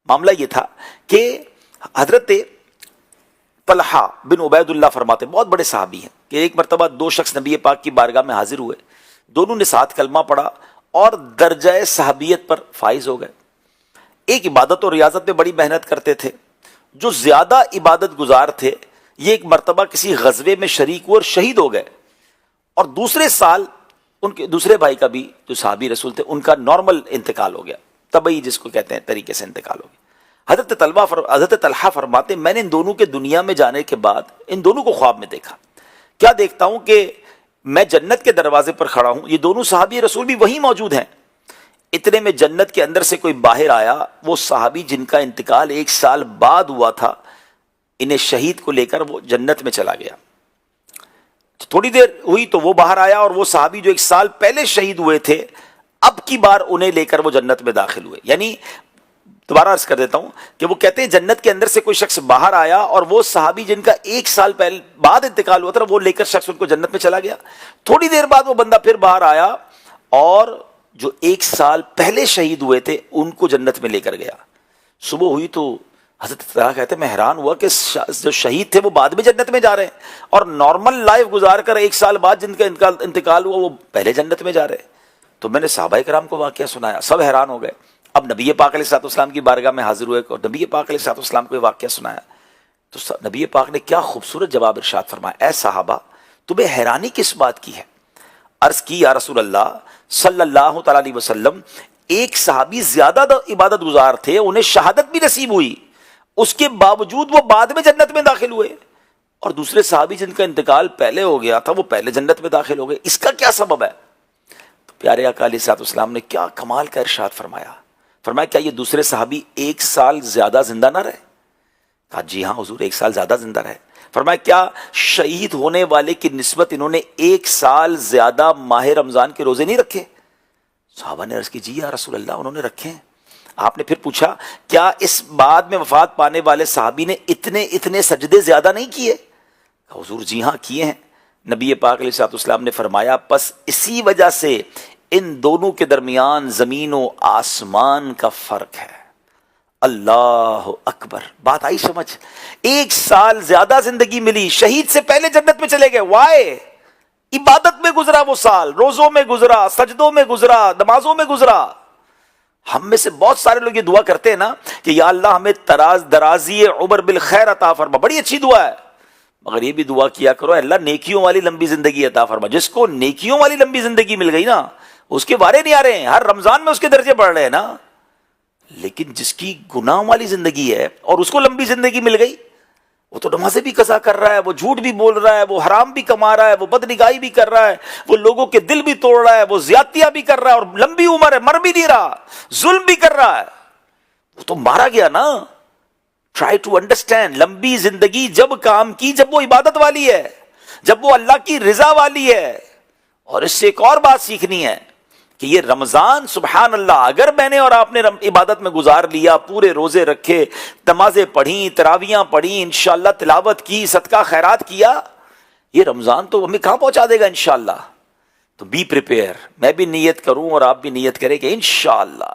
معاملہ یہ تھا کہ حضرت طلحہ بن عبید اللہ فرماتے، بہت بڑے صحابی ہیں، کہ ایک مرتبہ دو شخص نبی پاک کی بارگاہ میں حاضر ہوئے، دونوں نے ساتھ کلمہ پڑھا اور درجہ صحابیت پر فائز ہو گئے. ایک عبادت اور ریاضت میں بڑی محنت کرتے تھے، جو زیادہ عبادت گزار تھے یہ ایک مرتبہ کسی غزوے میں شریک ہوئے اور شہید ہو گئے، اور دوسرے سال ان کے دوسرے بھائی کا بھی جو صحابی رسول تھے ان کا نارمل انتقال ہو گیا، طبعی جس کو کہتے ہیں طریقے سے انتقال ہو گیا. حضرت طلحہ فرماتے میں نے ان دونوں کے دنیا میں جانے کے بعد ان دونوں کو خواب میں دیکھا. کیا دیکھتا ہوں کہ میں جنت کے دروازے پر کھڑا ہوں، یہ دونوں صحابی رسول بھی وہیں موجود ہیں. اتنے میں جنت کے اندر سے کوئی باہر آیا، وہ صحابی جن کا انتقال 1 سال بعد ہوا تھا، انہیں شہید کو لے کر وہ جنت میں چلا گیا. تھوڑی دیر ہوئی تو وہ باہر آیا، اور وہ صحابی جو 1 سال پہلے شہید ہوئے تھے اب کی بار انہیں لے کر وہ جنت میں داخل ہوئے. یعنی دوبارہ عرض کر دیتا ہوں کہ وہ کہتے ہیں جنت کے اندر سے کوئی شخص باہر آیا، اور وہ صحابی جن کا 1 سال پہلے بعد انتقال ہوا تھا وہ لے کر شخص ان کو جنت میں چلا گیا. تھوڑی دیر بعد وہ بندہ پھر باہر آیا، اور جو 1 سال پہلے شہید ہوئے تھے ان کو جنت میں لے کر گیا. صبح ہوئی تو حضرت طلحہ کہتے ہیں میں حیران ہوا کہ جو شہید تھے وہ بعد میں جنت میں جا رہے ہیں، اور نارمل لائف گزار کر 1 سال بعد جن کا انتقال ہوا وہ پہلے جنت میں جا رہے ہیں. تو میں نے صحابہ کرام کو واقعہ سنایا، سب حیران ہو گئے. اب نبی پاک علیہ الصلوۃ والسلام کی بارگاہ میں حاضر ہوئے اور نبی پاک علیہ الصلوۃ والسلام کو یہ واقعہ سنایا، تو نبی پاک نے کیا خوبصورت جواب ارشاد فرمایا، اے صحابہ تمہیں حیرانی کس بات کی ہے؟ عرض کی یا رسول اللہ صلی اللہ تعالی علیہ وسلم، ایک صحابی زیادہ عبادت گزار تھے، انہیں شہادت بھی نصیب ہوئی، اس کے باوجود وہ بعد میں جنت میں داخل ہوئے، اور دوسرے صحابی جن کا انتقال پہلے ہو گیا تھا وہ پہلے جنت میں داخل ہو گئے، اس کا کیا سبب ہے؟ تو پیارے آقا علیہ الصلوۃ والسلام نے کیا کمال کا ارشاد فرمایا. فرمایا کیا یہ دوسرے صحابی 1 سال زیادہ زندہ نہ رہے؟ کہا جی ہاں حضور 1 سال زیادہ زندہ رہے. فرمایا کیا شہید ہونے والے کی نسبت انہوں نے 1 سال زیادہ ماہ رمضان کے روزے نہیں رکھے؟ صحابہ نے عرض کی جی یا رسول اللہ انہوں نے رکھے ہیں. آپ نے پھر پوچھا کیا اس بعد میں وفات پانے والے صحابی نے اتنے سجدے زیادہ نہیں کیے؟ کہا حضور جی ہاں کیے ہیں. نبی پاک علیہ الصلوۃ والسلام نے فرمایا پس اسی وجہ سے ان دونوں کے درمیان زمین و آسمان کا فرق ہے. اللہ اکبر. بات آئی سمجھ؟ 1 سال زیادہ زندگی ملی، شہید سے پہلے جنت میں چلے گئے. وائے؟ عبادت میں گزرا وہ سال، روزوں میں گزرا، سجدوں میں گزرا، نمازوں میں گزرا. ہم میں سے بہت سارے لوگ یہ دعا کرتے ہیں نا کہ یا اللہ ہمیں درازی عمر بالخیر عطا فرما، بڑی اچھی دعا ہے، مگر یہ بھی دعا کیا کرو اللہ نیکیوں والی لمبی زندگی عطا فرما. جس کو نیکیوں والی لمبی زندگی مل گئی نا اس کے بارے نہیں آ رہے ہیں، ہر رمضان میں اس کے درجے بڑھ رہے ہیں نا. لیکن جس کی گناہ والی زندگی ہے اور اس کو لمبی زندگی مل گئی، وہ تو نمازیں بھی قضا کر رہا ہے، وہ جھوٹ بھی بول رہا ہے، وہ حرام بھی کما رہا ہے، وہ بدنگاہی بھی کر رہا ہے، وہ لوگوں کے دل بھی توڑ رہا ہے، وہ زیادتیاں بھی کر رہا ہے، اور لمبی عمر ہے، مر بھی نہیں رہا، ظلم بھی کر رہا ہے. وہ تو مارا گیا نا. ٹرائی ٹو انڈرسٹینڈ، لمبی زندگی جب کام کی جب وہ عبادت والی ہے، جب وہ اللہ کی رضا والی ہے. اور اس سے ایک اور بات سیکھنی ہے کہ یہ رمضان سبحان اللہ اگر میں نے اور آپ نے عبادت میں گزار لیا، پورے روزے رکھے، نمازیں پڑھیں، تراویحاں پڑھیں، انشاءاللہ تلاوت کی، صدقہ خیرات کیا، یہ رمضان تو ہمیں کہاں پہنچا دے گا انشاءاللہ. تو بی پریپیئر، میں بھی نیت کروں اور آپ بھی نیت کریں کہ انشاءاللہ